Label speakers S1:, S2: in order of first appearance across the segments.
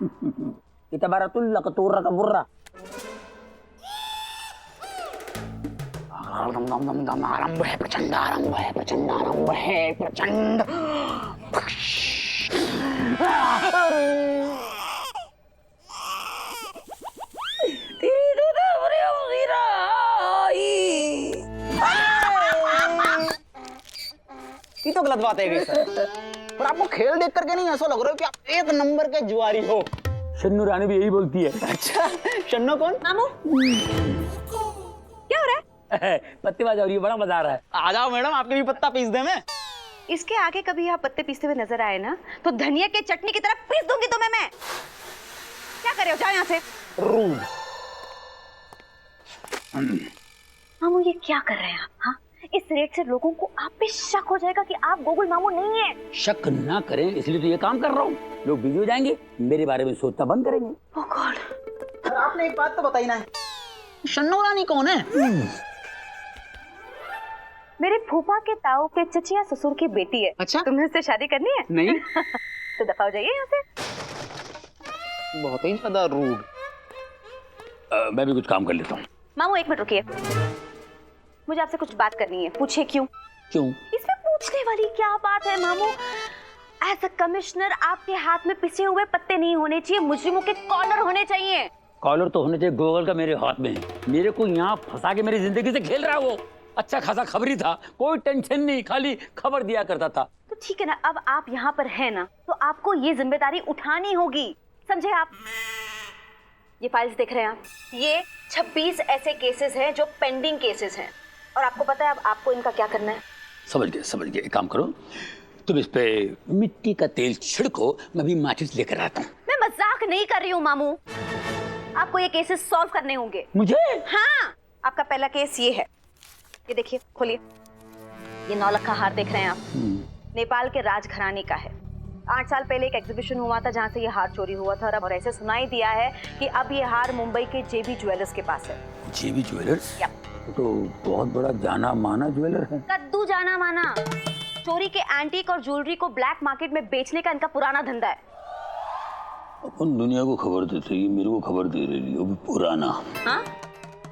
S1: इतबारतुल्ला Keturah का बुर्रा आरंभ है प्रचंड, आरंभ है प्रचंड, आरंभ है प्रचंड।
S2: ये तो गलत बात है सर। पर आपको खेल देख करके नहीं ऐसा लग रहा है कि आप एक नंबर के जुआरी हो।
S1: शन्नू रानी भी यही बोलती है।
S2: अच्छा, शन्नो कौन?
S3: मामू क्या हो रहा है?
S1: पत्तेबाज हो रही है, बड़ा मजा आ रहा है।
S2: आ जाओ मैडम, आपके भी पत्ता पीस दे मैं।
S3: इसके आगे कभी यहाँ पत्ते पीसते हुए नजर आए ना तो धनिया के चटनी की तरह पीस दूंगी तुम्हें मैं। क्या कर रहे हो, जाओ यहाँ से।
S2: रूड।
S3: मामू ये क्या कर रहे हैं आप? हाँ, इस रेट से लोगों को आप पे शक हो जाएगा कि आप गोकुल मामू नहीं है।
S1: शक ना करें इसलिए तो ये काम कर रहा हूँ। लोग बिजी हो जाएंगे, मेरे बारे में सोचना बंद करेंगे।
S3: ओह गॉड।
S2: आपने एक बात तो बताई ना, शन्नो रानी कौन है?
S3: मेरे फूफा के ताऊ के चचिया ससुर की बेटी है।
S2: अच्छा,
S3: तुम्हें उससे शादी करनी है?
S2: नहीं।
S3: तो दफा हो जाइए यहाँ से।
S2: बहुत ही ज्यादा रूड।
S1: मैं भी कुछ काम कर लेता हूँ।
S3: मामू एक मिनट रुकिए, मुझे आपसे कुछ बात करनी है। पूछिए क्यों?
S1: क्यों?
S3: इसमें पूछने वाली क्या बात है मामू? एज अ कमिश्नर आपके हाथ में पिसे हुए पत्ते नहीं होने चाहिए, मुजरिमों के कॉलर होने चाहिए।
S1: कॉलर तो होने चाहिए गूगल का, मेरे हाथ में है। मेरे को यहाँ फंसा के मेरी जिंदगी से खेल रहा है वो। अच्छा खासा खबरी था, कोई टेंशन नहीं, खाली खबर दिया करता था।
S3: तो ठीक है ना, अब आप यहाँ पर हैं ना, तो आपको ये जिम्मेदारी उठानी होगी, समझे आप? ये फाइल्स देख रहे हैं आप, ये 26 ऐसे केसेस हैं जो पेंडिंग केसेस हैं, और आपको पता है अब आपको इनका क्या करना है?
S1: समझ गए। एक काम करो, तुम इस पे मिट्टी का तेल छिड़को, मैं भी माचिस लेकर आता हूँ।
S3: मैं मजाक नहीं कर रही हूँ मामू, आपको ये केसेस सॉल्व करने होंगे।
S1: मुझे?
S3: हाँ, आपका पहला केस ये है, ये देखिए, खोलिए। ये 9 लाख का हार देख रहे हैं आप, नेपाल के राजघराने का है। 8 साल पहले एक एग्जीबिशन हुआ था जहाँ से ये हार चोरी हुआ था, और ऐसे सुनाई दिया है कि अब ये हार मुंबई के जेबी ज्वेलर्स के पास है।
S1: जेबी ज्वेलर्स?
S3: या।
S1: तो बहुत बड़ा जाना माना ज्वेलर है।
S3: कद्दू जाना माना। चोरी के एंटीक और ज्वेलरी को ब्लैक मार्केट में बेचने का इनका पुराना धंधा है।
S1: अपन दुनिया को खबर देते, ये मेरे को खबर दे रही है, वो भी पुराना।
S3: हाँ?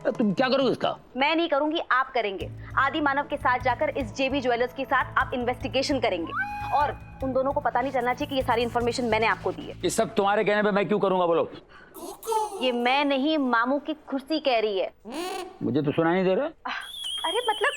S1: तुम क्या करोगे इसका?
S3: मैं नहीं करूंगी, आप करेंगे। आदि मानव के साथ जाकर इस जेबी ज्वेलर्स के साथ आप इन्वेस्टिगेशन करेंगे, और उन दोनों को पता नहीं चलना चाहिए कि ये सारी इन्फॉर्मेशन मैंने आपको दी है।
S1: ये सब तुम्हारे कहने पे मैं क्यों करूंगा, बोलो?
S3: ये मैं नहीं, मामू की कुर्सी कह रही है।
S1: मुझे तो सुनाई नहीं दे रहा।
S3: अरे मतलब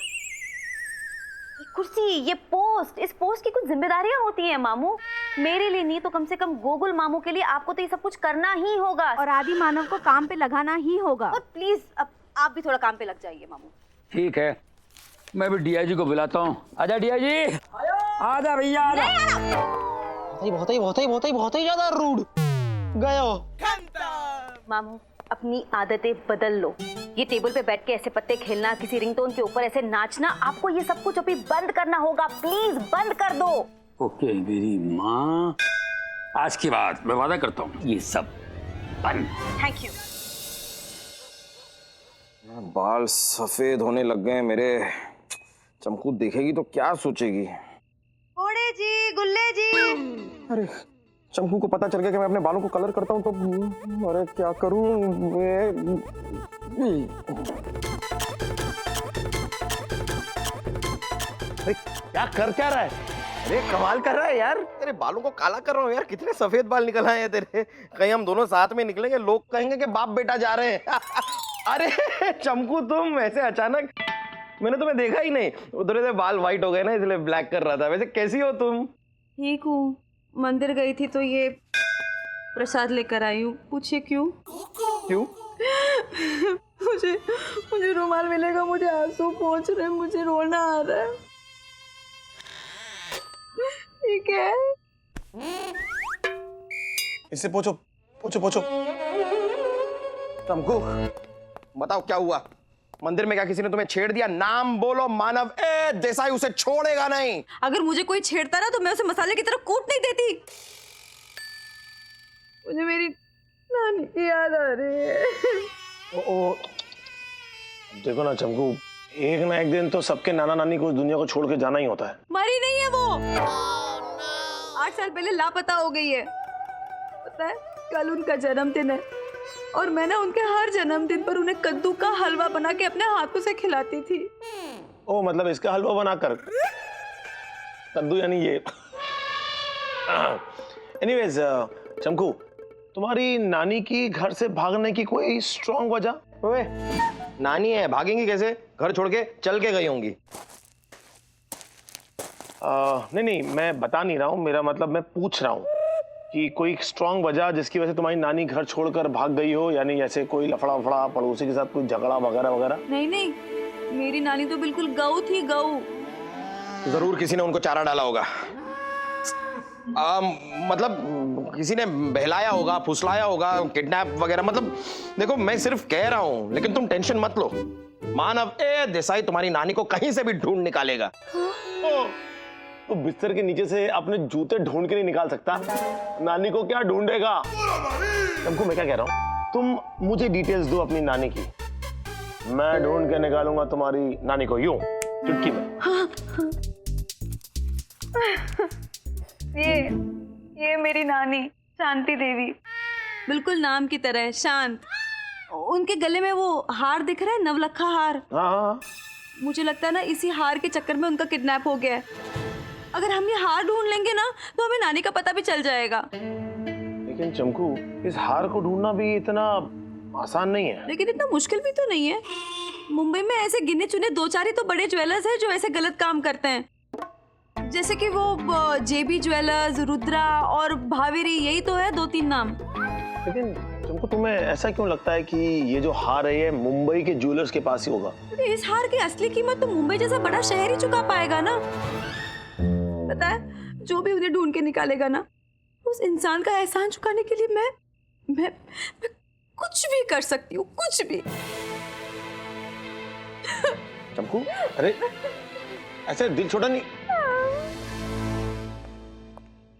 S3: ये कुर्सी, ये पोस्ट, इस पोस्ट की कुछ जिम्मेदारियां होती हैं मामू। मेरे लिए नहीं तो कम से कम गोकुल मामू के लिए आपको तो ये सब कुछ करना ही होगा,
S4: और आदि मानव को काम पे लगाना ही होगा।
S3: और प्लीज अब आप भी थोड़ा काम पे लग जाइए मामू।
S1: ठीक है, मैं भी डीआईजी को बुलाता हूँ। आजा डीआईजी, आजा भैया, आजा।
S2: बहुत ही ज्यादा रूड। गयो।
S3: मामू अपनी आदतें बदल लो। ये टेबल पे बैठ के ऐसे पत्ते खेलना, किसी रिंगटोन के ऊपर ऐसे नाचना, आपको ये सब कुछ अभी बंद करना होगा। प्लीज बंद कर दो।
S1: ओके मेरी माँ, आज के बाद मैं वादा करता हूँ ये सब बंद।
S3: Thank you.
S5: बाल सफेद होने लग गए मेरे। चमकू देखेगी तो क्या सोचेगी?
S3: ओड़े जी, गुल्ले जी।
S5: अरे चमकू को पता चल गया कि मैं अपने बालों को कलर करता हूँ तो अरे क्या करूँ मैं?
S1: क्या रहा है?
S5: अरे कमाल कर रहा है यार, तेरे बालों को काला कर रहा हूँ यार। कितने सफेद बाल निकल आए हैं तेरे। कहीं हम दोनों साथ में निकलेंगे, लोग कहेंगे कि बाप बेटा जा रहे हैं। अरे चमकू तुम ऐसे अचानक, मैंने तुम्हें देखा ही नहीं। उधर से बाल व्हाइट हो गए ना, इसलिए ब्लैक कर रहा था। वैसे कैसी हो तुम?
S4: ठीक हूँ, मंदिर गई थी तो ये प्रसाद लेकर आई हूँ। पूछिए क्यों?
S5: क्यों?
S4: मुझे रुमाल मिलेगा, मुझे आंसू पहुँच रहे, मुझे रोना आ रहा है। ठीक है,
S5: इससे पूछो पूछो पूछो। चमकू बताओ क्या हुआ? मंदिर में क्या किसी ने तुम्हें छेड़ दिया? नाम बोलो मानव ए देसाई, उसे छोड़ेगा नहीं।
S4: अगर मुझे कोई छेड़ता ना तो मैं उसे मसाले की तरह कूट नहीं देती। मुझे मेरी नानी की याद आ रही है।
S6: ओ, देखो ना चमकू, एक ना एक दिन तो सबके नाना नानी को दुनिया को छोड़ के जाना ही होता है।
S4: मरी नहीं है वो, 8 साल पहले लापता हो गई है, पता है? कल उनका जन्मदिन है और मैं ना उनके हर जन्मदिन पर उन्हें कद्दू का हलवा बना के अपने हाथों से खिलाती थी।
S6: ओ मतलब इसका हलवा बनाकर, कद्दू यानी ये। एनीवेज चमकू, तुम्हारी नानी की घर से भागने की कोई स्ट्रॉन्ग वजह?
S5: ओए, नानी है, भागेंगी कैसे? घर छोड़ के चल के गई होंगी।
S6: नहीं, मैं बता नहीं रहा हूँ, मेरा मतलब मैं पूछ रहा हूँ कि कोई स्ट्रॉन्ग वजह जिसकी वजह से तुम्हारी नानी घर छोड़कर भाग गई हो, यानी जैसे कोई लफड़ा वफड़ा, पड़ोसी के साथ कोई झगड़ा वगैरह वगैरह।
S4: नहीं, मेरी नानी तो बिल्कुल गऊ थी, गऊ।
S5: जरूर किसी ने उनको चारा डाला होगा। मतलब किसी ने बहलाया होगा, फुसलाया होगा, किडनैप वगैरह। मतलब देखो, मैं सिर्फ कह रहा हूं, लेकिन तुम टेंशन मत लो। मानव देसाई तुम्हारी नानी को कहीं से भी ढूंढ निकालेगा।
S6: तो बिस्तर के नीचे से अपने जूते ढूंढ के नहीं निकाल सकता, नानी को क्या ढूंढेगा? तुमको मैं क्या कह रहा हूँ, तुम मुझे डिटेल्स दो अपनी नानी की, मैं ढूंढ के निकालूंगा तुम्हारी नानी को, यूं चुटकी में।
S4: ये मेरी नानी शांति देवी, बिल्कुल नाम की तरह है, शांत। उनके गले में वो हार दिख रहा है, नवलखा हार।
S6: हाँ।
S4: मुझे लगता है ना इसी हार के चक्कर में उनका किडनैप हो गया है। अगर हम ये हार ढूंढ लेंगे ना तो हमें नानी का पता भी चल जाएगा।
S6: लेकिन चमकू, इस हार को ढूंढना भी इतना आसान नहीं है।
S4: लेकिन इतना मुश्किल भी तो नहीं है। मुंबई में ऐसे गिने चुने 2-4 ही तो बड़े ज्वेलर्स हैं जो ऐसे गलत काम करते हैं, जैसे कि वो जेबी ज्वेलर्स, रुद्रा और भावेरी, यही तो है 2-3 नाम।
S6: लेकिन तुमको, तुम्हें ऐसा क्यों लगता है कि ये जो हार है ये मुंबई के ज्वेलर्स के पास ही होगा?
S4: इस हार की असली कीमत तो मुंबई जैसा बड़ा शहर ही चुका पाएगा ना। पता है, जो भी उन्हें ढूंढ के निकालेगा ना, उस इंसान का एहसान चुकाने के लिए मैं कुछ भी कर सकती हूँ, कुछ भी।
S6: चमकू, अरे ऐसे दिल छोटा नहीं।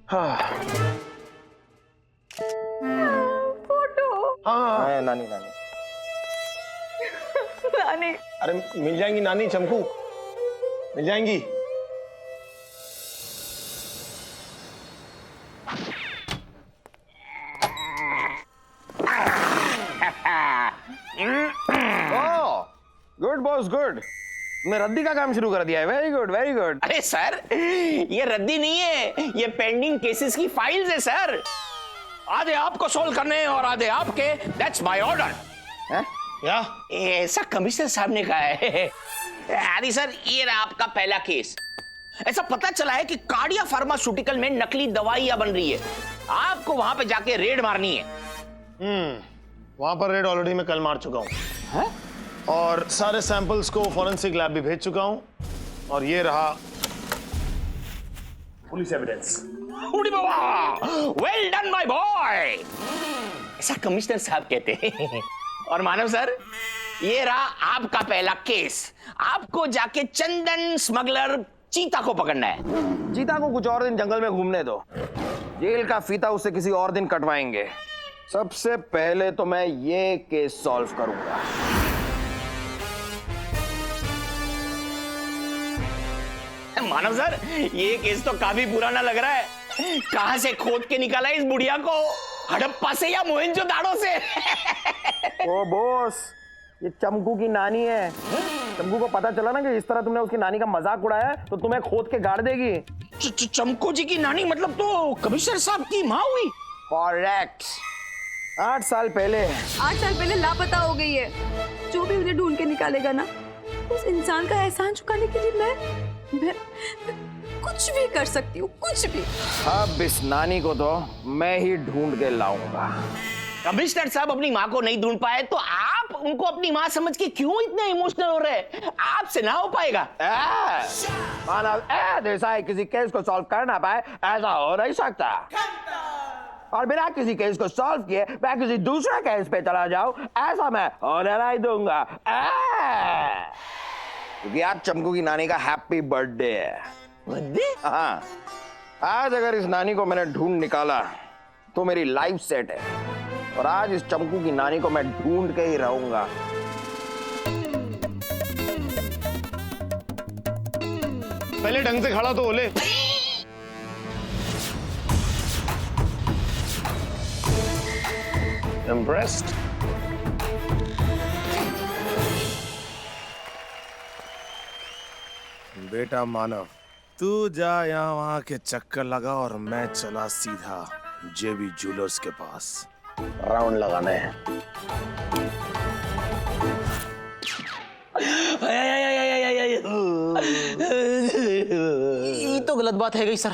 S6: हाँ।
S4: फोटो।
S6: हाँ,
S5: नानी।
S4: नानी।
S6: अरे मिल जाएंगी नानी, चमकू मिल जाएंगी।
S5: Good boss, good. मैं रद्दी का काम शुरू कर दिया है। Very good, very good.
S2: अरे सर, ये रद्दी नहीं है, ये पेंडिंग केसेस की फाइल्स है सर। आधे आपको सोल्व करने हैं और आधे आपके। That's my order.
S6: क्या?
S2: ऐसा कमिश्नर साहब ने कहा है। आदि सर, ये रहा आपका पहला केस। ऐसा पता चला है कि कार्डिया फार्मास्यूटिकल में नकली दवाइयां बन रही है। आपको वहां पे जाके रेड मारनी है।
S6: वहां पर रेड ऑलरेडी मैं कल मार चुका हूँ और सारे सैंपल्स को फॉरेंसिक लैब भी भेज चुका हूँ, और ये रहा police evidence.
S2: Well done my boy, ऐसा कमिश्नर साहब कहते हैं। और मानव सर, ये रहा आपका पहला केस। आपको जाके चंदन स्मगलर चीता को पकड़ना है।
S5: चीता को कुछ और दिन जंगल में घूमने दो, जेल का फीता उससे किसी और दिन कटवाएंगे। सबसे पहले तो मैं ये केस सॉल्व करूंगा।
S2: मानव सर, ये केस तो काफी पुराना लग रहा है। कहां से खोद के निकाला इस बुढ़िया को? हड़प्पा से या मोहनजोदाड़ो से?
S5: ओ बॉस, ये चमकू की नानी है। चमकू को पता चला ना कि इस तरह तुमने उसकी नानी का मजाक उड़ाया तो तुम्हें खोद के गाड़ देगी।
S2: चमकू जी की नानी मतलब तो कमिश्नर साहब की माँ हुई?
S5: करेक्ट। 8 साल पहले
S4: 8 साल पहले लापता हो गई है। जो भी उन्हें ढूंढ के निकालेगा ना, उस इंसान का एहसान चुकाने के लिए मैं कुछ भी कर सकती हूँ, कुछ भी।
S5: अब इस नानी को तो मैं ही ढूंढ के लाऊंगा।
S2: कमिश्नर साहब अपनी माँ को नहीं ढूंढ पाए तो आप उनको अपनी माँ समझ के क्यों इतने इमोशनल हो रहे हैं? आपसे ना हो पाएगा।
S5: मानव देसाई किसी केस को सॉल्व कर ना पाए, ऐसा हो नहीं सकता। और बिना किसी केस को सॉल्व किए मैं किसी दूसरे केस पे चला जाऊं, ऐसा मैं होने नहीं दूंगा। क्योंकि आज चमकू की नानी का हैप्पी बर्थडे है।
S2: बर्थडे?
S5: हाँ, आज अगर इस नानी को मैंने ढूंढ निकाला तो मेरी लाइफ सेट है, और आज इस चमकू की नानी को मैं ढूंढ के ही रहूंगा।
S6: पहले ढंग से खड़ा तो हो ले। Impressed?
S5: बेटा मानव, तू जा यहाँ वहाँ के चक्कर लगा और मैं चला सीधा जेबी ज्वेलर्स के पास
S6: राउंड लगाना है।
S7: ये तो गलत बात है गई सर।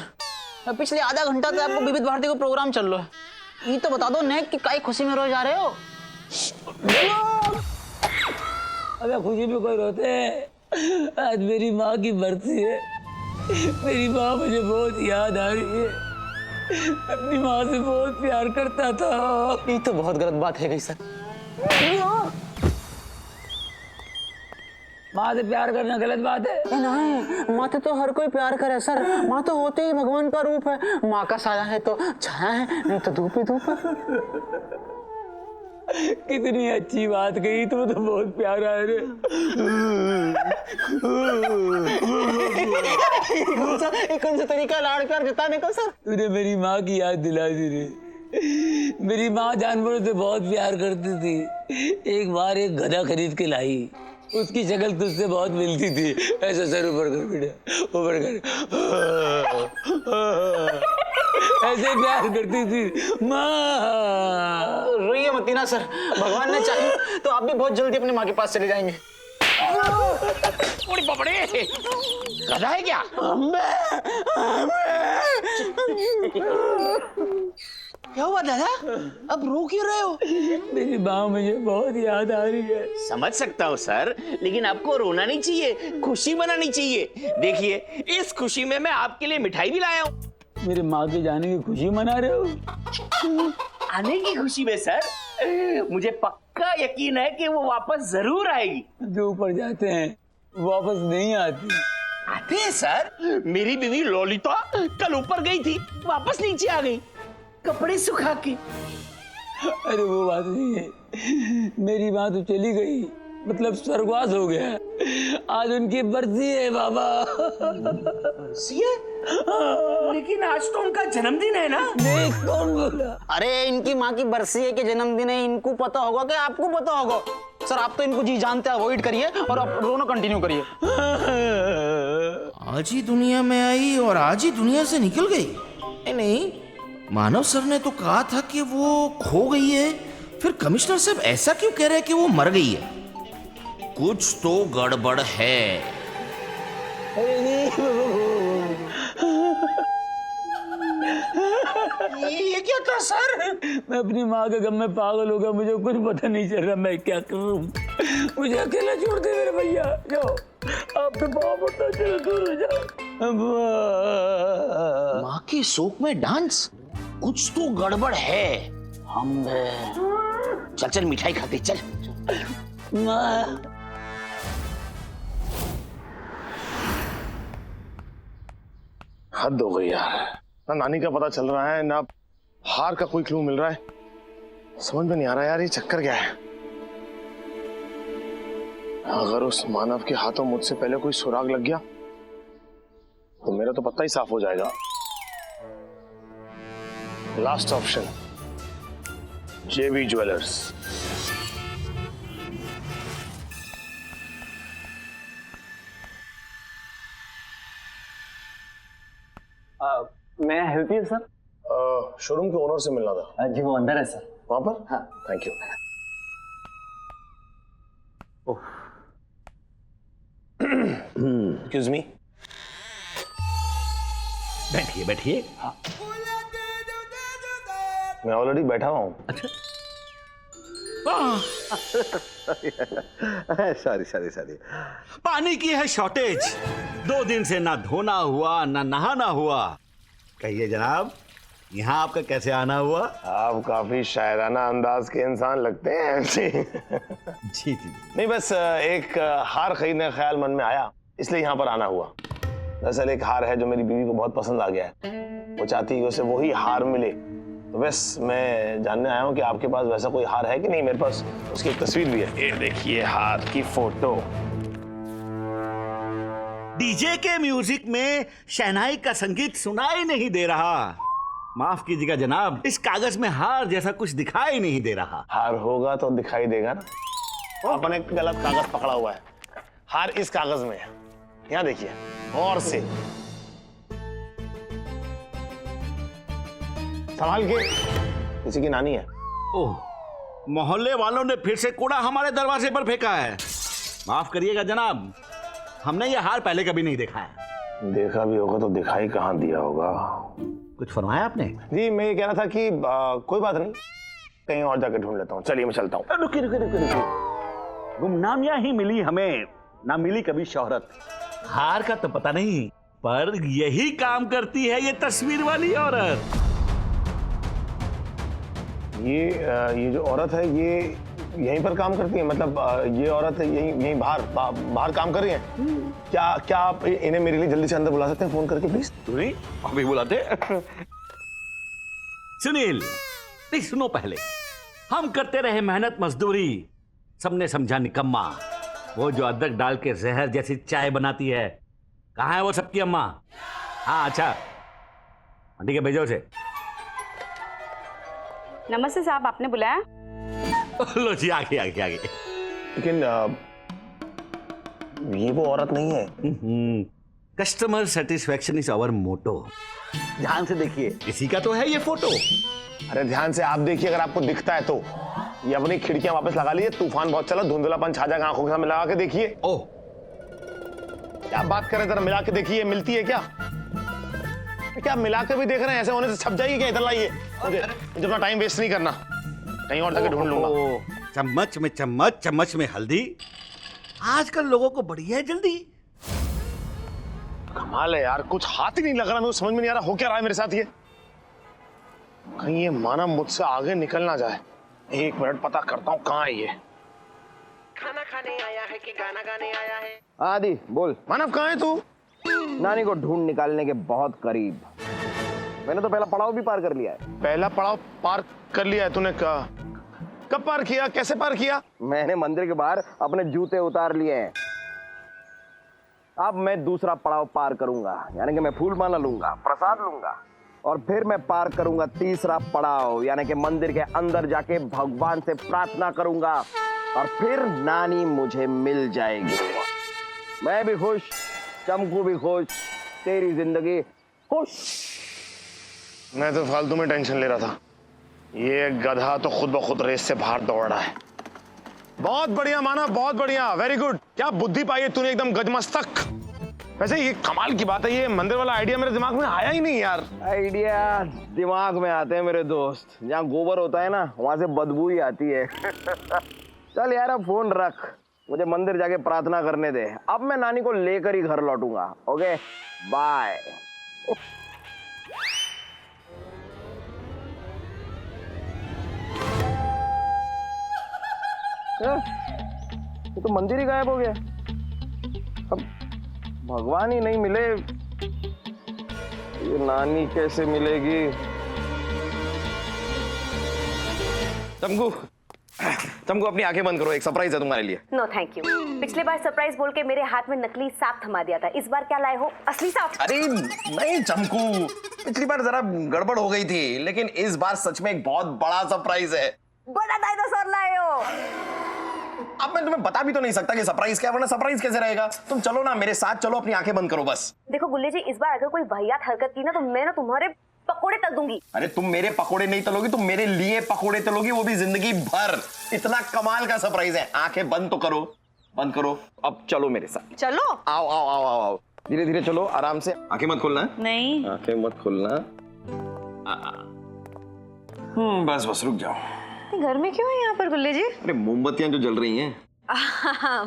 S7: पिछले आधा घंटा से आपको विविध भारती को प्रोग्राम चल रहा है। ये तो बता दो नेक कि काई खुशी में रोज जा रहे हो।
S1: अबे खुशी में कोई रोते है? आज मेरी माँ की बरसी है। मेरी माँ मुझे बहुत याद आ रही है। अपनी माँ से बहुत प्यार करता था।
S7: ये तो बहुत गलत बात है गई सर।
S1: माँ से प्यार करना गलत बात है?
S7: नहीं, माँ से तो हर कोई प्यार करे सर। माँ तो होते ही भगवान का रूप है। माँ का साया है तो छाया है, नहीं तो धूप ही धूप है।
S1: कितनी अच्छी बात कही, तुम्हें तो बहुत प्यार आ रहे।
S7: कौन सा तरीका लाड़ प्यार जताने का सर?
S1: तूने मेरी माँ की याद दिला दी रे। मेरी माँ जानवरों से बहुत प्यार करती थी। एक बार एक गधा खरीद के लाई। उसकी शक्ल तुझसे बहुत मिलती थी। ऐसा सर ऊपर कर बेटा, ऊपर कर। ऐसे प्यार करती थी माँ।
S7: रोइए मत ना सर। भगवान ने चाहे तो आप भी बहुत जल्दी अपनी माँ के पास चले जाएंगे।
S2: गधा है क्या?
S7: क्या हुआ दादा? अब रो क्यों रहे हो?
S1: मेरी माँ मुझे बहुत याद आ रही है।
S2: समझ सकता हूँ सर, लेकिन आपको रोना नहीं चाहिए, खुशी मनानी चाहिए। देखिए, इस खुशी में मैं आपके लिए मिठाई भी लाया हूँ।
S1: मेरे माँ के जाने की खुशी मना रहे हो?
S2: आने की खुशी में सर मुझे पक्का यकीन है कि वो वापस जरूर आएगी।
S1: जो ऊपर जाते हैं वापस नहीं आती।
S2: आते हैं सर। मेरी बीवी ललिता कल ऊपर गई थी, वापस नीचे आ गई कपड़े सुखा के।
S1: अरे वो बात नहीं है। मेरी माँ तो चली गई, मतलब स्वर्गवास हो गया। आज उनकी बरसी है बाबा।
S2: लेकिन आज तो उनका जन्मदिन है ना?
S1: नहीं, कौन बोला?
S7: अरे इनकी माँ की बरसी है कि जन्मदिन है, इनको पता होगा कि आपको पता होगा? सर आप तो इनको जी जानते हैं, अवॉइड करिए और आप रोना कंटिन्यू करिए।
S8: आज ही दुनिया में आई और आज ही दुनिया से निकल गई? नहीं, मानव सर ने तो कहा था कि वो खो गई है। फिर कमिश्नर साहब ऐसा क्यों कह रहे हैं कि वो मर गई है? कुछ तो गड़बड़ है।
S2: ये क्या था सर?
S1: मैं अपनी माँ के गम में पागल हो गया। मुझे कुछ पता नहीं चल रहा मैं क्या करूं। मुझे अकेला छोड़ दे मेरे भैया। जाओ, आपके पाँव पड़ता, चलो दूर हो जाओ।
S2: माँ के शोक में डांस, कुछ तो गड़बड़ है। हम चल चल मिठाई खाते चल।
S1: माँ,
S6: हद हो गई यार। ना नानी का पता चल रहा है, ना हार का कोई क्लू मिल रहा है। समझ में नहीं आ रहा यार, ये चक्कर क्या है? अगर उस मानव के हाथों मुझसे पहले कोई सुराग लग गया तो मेरा तो पत्ता ही साफ हो जाएगा। लास्ट ऑप्शन, जेबी ज्वेलर्स।
S7: मैं हेल्प यू सर?
S6: शोरूम के ओनर से मिलना था।
S7: जी वो अंदर है सर।
S6: वहां पर?
S7: हाँ।
S6: Thank you. Excuse me.
S2: बैठिए बैठिए।
S6: मैं ऑलरेडी बैठा हुआ हूँ।
S9: सॉरी पानी की है शॉर्टेज। 2 दिन से ना धोना हुआ ना नहाना हुआ। कहिए जनाब, यहाँ आपका कैसे आना हुआ?
S6: आप काफी शायराना अंदाज के इंसान लगते हैं जी।
S9: जी
S6: नहीं, बस एक हार खरीदने का ख्याल मन में आया, इसलिए यहाँ पर आना हुआ। दरअसल एक हार है जो मेरी बीवी को बहुत पसंद आ गया है। वो चाहती है कि उसे वही हार मिले, तो बस मैं जानने आया हूँ कि आपके पास वैसा कोई हार है कि नहीं। मेरे पास उसकी एक तस्वीर भी है, ये देखिए हार की फोटो।
S9: डीजे के म्यूजिक में शहनाई का संगीत सुनाई नहीं दे रहा। माफ कीजिएगा जनाब, इस कागज में हार जैसा कुछ दिखाई नहीं दे रहा।
S6: हार होगा तो दिखाई देगा ना। आपने गलत कागज पकड़ा हुआ है। हार इस कागज में है, यहाँ देखिए और से संभाल के। किसी की नानी है।
S9: ओह, मोहल्ले वालों ने फिर से कूड़ा हमारे दरवाजे पर फेंका है। माफ करिएगा जनाब, हमने ये हार पहले कभी नहीं देखा है।
S6: देखा भी होगा तो दिखाई कहाँ दिया होगा।
S9: कुछ फरमाया आपने?
S6: जी मैं ये कह रहा था कि कोई बात नहीं, कहीं और जाकर ढूंढ लेता हूँ। चलिए मैं चलता हूँ।
S9: रुकिए रुकिए रुकिए रुकिए, गुमनामियां ही मिली हमें, ना मिली कभी शोहरत। हार का तो पता नहीं, पर यही काम करती है ये तस्वीर वाली औरत।
S6: ये जो औरत है ये यहीं पर काम करती है? मतलब ये औरत यहीं बाहर काम कर रही है? क्या आप इन्हें मेरे लिए जल्दी से अंदर बुला सकते हैं फोन करके प्लीज?
S9: नहीं, अभी बुलाते। सुनील, नहीं सुनो, पहले हम करते रहे मेहनत मजदूरी, सबने समझा निकम्मा। वो जो अदरक डाल के जहर जैसी चाय बनाती है, कहाँ है वो सबकी अम्मा? हाँ अच्छा, ठीक है, भेजो उसे।
S3: नमस्ते साहब, आपने बुलाया?
S9: लो जी, आगे आगे आगे।
S6: लेकिन ये वो औरत नहीं है।
S9: Customer satisfaction is our motto. ध्यान से देखिए, इसी का तो है ये फोटो।
S6: अरे ध्यान से आप देखिए, अगर आपको दिखता है तो। ये अपनी खिड़कियां वापस लगा लीजिए, तूफान बहुत चला, धुंधलापन छा जाएगा, आंखों के सामने लगा के देखिए।
S9: ओह,
S6: क्या बात करें, जरा मिला के देखिए, मिलती है क्या? क्या मिला के भी देख रहे हैं? ऐसे होने से छप जाएगी क्या? इधर लाइए, मुझे अपना टाइम वेस्ट नहीं करना, कहीं और जाके ढूंढ लूंगा।
S9: चम्मच में चम्मच, चम्मच में हल्दी। आजकल लोगों को बड़ी है जल्दी।
S6: कमाल है यार, कुछ हाथ ही नहीं लग रहा, मुझे समझ में नहीं आ रहा हो क्या रहा है मेरे साथ। ये कहीं ये मानव मुझसे आगे निकल ना जाए। एक मिनट, पता करता हूँ कहाँ है ये।
S5: खाना खाने आया है कि गाना गाने आया है?
S7: आदि बोल।
S6: मानव कहाँ है तू?
S7: नानी को ढूंढ निकालने के बहुत करीब। मैंने तो पहला पड़ाव भी पार कर लिया है।
S6: पहला पड़ाव पार कर लिया है तूने? कब पार किया, कैसे पार किया?
S7: मैंने मंदिर के बाहर अपने जूते उतार लिए हैं। अब मैं दूसरा पड़ाव पार करूंगा, यानी कि मैं फूल माला लूंगा, प्रसाद लूंगा, और फिर मैं पार करूंगा तीसरा पड़ाव, यानी कि मंदिर के अंदर जाके भगवान से प्रार्थना करूंगा, और फिर नानी मुझे मिल जाएगी। मैं भी खुश, चमकू भी खुश, तेरी जिंदगी खुश।
S6: मैं तो फालतू में टेंशन ले रहा था। ये गधा तो खुद ब खुद रेस से बाहर दौड़ रहा है। बहुत बढ़िया माना, बहुत बढ़िया, वेरी गुड। क्या बुद्धि पाई है तूने, एकदम गजमस्तक। वैसे ये कमाल की बात है, ये मंदिर वाला आइडिया मेरे दिमाग में आया ही नहीं यार।
S7: आइडिया दिमाग में आते हैं मेरे दोस्त, जहाँ गोबर होता है ना वहां से बदबू ही आती है। चल यार अब फोन रख, मुझे मंदिर जाके प्रार्थना करने दे। अब मैं नानी को लेकर ही घर लौटूंगा। Okay bye. ये तो मंदिर ही गायब हो गया। अब भगवान ही नहीं मिले, ये नानी कैसे मिलेगी?
S5: तुमको अपनी आंखें बंद करो, एक सरप्राइज है तुम्हारे लिए।
S3: No thank you. पिछले बार सरप्राइज बोल के मेरे हाथ में नकली सांप थमा दिया था, इस बार क्या लाए हो? असली सांप?
S5: अरे नहीं चमकू, पिछली बार जरा गड़बड़ हो गई थी, लेकिन इस बार सच में एक बहुत बड़ा सरप्राइज है।
S3: बड़ा डायनासोर लाए हो?
S5: अब मैं तुम्हें बता भी तो नहीं सकता कि सरप्राइज क्या, वरना सरप्राइज कैसे रहेगा। तुम चलो ना मेरे साथ, चलो, अपनी आंखें बंद करो बस।
S3: देखो गुल्ले जी, इस बार अगर कोई वाहियात हरकत की ना तो मैं ना तुम्हारे पकोड़े तल दूंगी।
S5: अरे तुम मेरे पकोड़े नहीं तलोगी, तुम मेरे लिए पकोड़े तलोगी, वो भी जिंदगी भर। इतना कमाल का सरप्राइज है। आंखें बंद तो करो, बंद करो। अब चलो मेरे साथ।
S3: चलो।
S5: आओ आओ आओ आओ आओ, धीरे धीरे चलो, आराम से। आंखें मत खोलना।
S3: नहीं,
S5: आंखें मत खोलना। बस बस रुक जाओ।
S3: घर में क्यों है यहाँ पर गुल्ले जी?
S5: अरे मोमबत्तियां जो जल रही हैं।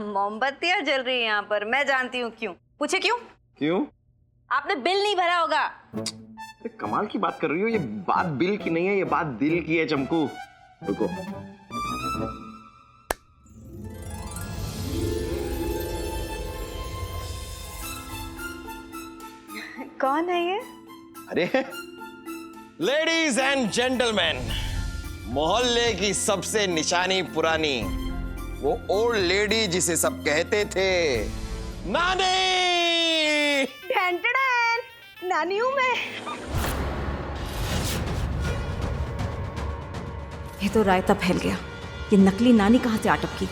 S3: मोमबत्तियां जल रही हैं यहाँ पर, मैं जानती हूँ क्यों। पूछे क्यों?
S5: क्यों?
S3: आपने बिल नहीं भरा होगा।
S5: अरे कमाल की बात कर रही हो, ये बात बिल की नहीं है, ये बात दिल की है चमकू। रुको।
S3: कौन है ये?
S5: अरे लेडीज एंड जेंटलमैन, मोहल्ले की सबसे निशानी पुरानी, वो ओल्ड लेडी जिसे सब कहते थे नानी।
S3: नानी हूं मैं।
S4: ये तो रायता फैल गया। ये नकली नानी कहाँ से आ टपकी?